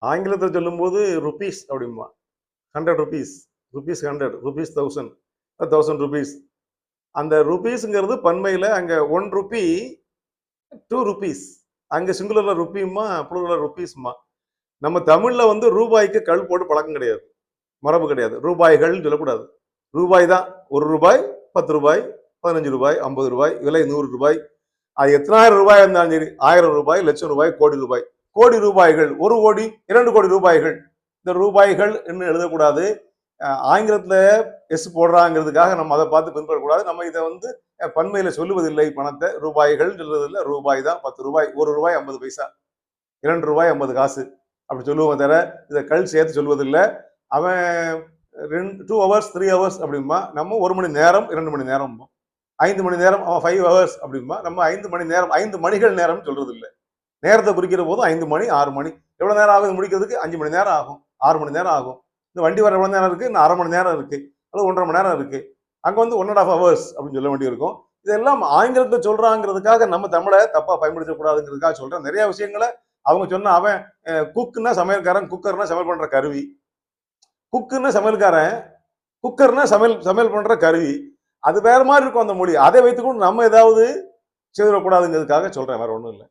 ஆங்கிலத்தில் சொல்லும்போது ருபீஸ் அப்படிம்பா. 100 ருபீஸ், ருபீஸ் 100, ருபீஸ் 1000, 1000 ருபீஸ். அந்த ருபீஸ்ங்கிறது பன்மையில அங்க 1 ருபி 2 ருபீஸ். அங்க சிங்குலர்ல ருபியுமா, புளூரல்ல ருபீஸ்மா. நம்ம தமிழ்ல வந்து ரூபாய்க்கு கள் போட்டு பழக்கம் கிடையாது. மரபு கிடையாது. ரூபாய்கள்னு சொல்லக்கூடாது. ரூபாய் தான். 1 ரூபாய், 10 ரூபாய், 15 ரூபாய், 50 ரூபாய், விலை 100 ரூபாய். அது எத்தனாயிரம் ரூபாய் இருந்தாலும் சரி, 1000 ரூபாய், லட்சம் ரூபாய், கோடி ரூபாய். கோடி ரூபாய்கள், 1 கோடி, 2 கோடி ரூபாய்கள். இந்த ரூபாய்கள் என்று எழுதக்கூடாது. ஆங்கிலத்துல எஸ் போடுறாங்கிறதுக்காக நம்ம அதை பார்த்து பின்பற்றக்கூடாது. நம்ம இதை வந்து பன்மையில சொல்லுவதில்லை. பணத்தை ரூபாய்கள் சொல்றதில்லை. ரூபாய் தான். 10 ரூபாய், 1 ரூபாய் 50 பைசா, 2 ரூபாய் 50 காசு அப்படி சொல்லுவோம் தவிர இதை கள் சேர்த்து சொல்வதில்லை. அவன் 2 ஹவர்ஸ் 3 ஹவர்ஸ் அப்படிம்பா, நம்ம 1 மணி நேரம் 2 மணி நேரம், 5 மணி நேரம் அவன் 5 ஹவர்ஸ் அப்படிம்பா, நம்ம 5 மணி நேரம் 5 மணிகள் நேரம் சொல்றது இல்லை. நேரத்தை குறிக்கிற போது 5 மணி 6 மணி எவ்வளவு நேரம் ஆகுது முடிக்கிறதுக்கு? 5 மணி நேரம் ஆகும், 6 மணி நேரம் ஆகும். இந்த வண்டி வர எவ்வளவு நேரம் இருக்கு? இன்னும் 1/2 மணி நேரம் இருக்கு, அது 1.5 மணி நேரம் இருக்கு. அங்க வந்து 1.5 ஹவர்ஸ் அப்படின்னு சொல்ல வேண்டியிருக்கும். இதெல்லாம் ஆங்கிலத்தை சொல்றாங்கிறதுக்காக நம்ம தமிழை தப்பா பயன்படுத்தக்கூடாதுங்கிறதுக்காக சொல்றேன். நிறைய விஷயங்களை அவங்க சொன்ன அவன் குக்குன்னா சமையல்காரன், குக்கர்னா சமையல் பண்ற கருவி. குக்குன்னா சமையல்காரன், குக்கர்னா சமையல் பண்ற கருவி. அது வேற மாதிரி இருக்கும் அந்த மொழி. அதை வைத்துக்கொண்டு நம்ம ஏதாவது செய்திடக்கூடாதுங்கிறதுக்காக சொல்றேன், வேற ஒண்ணும் இல்லை.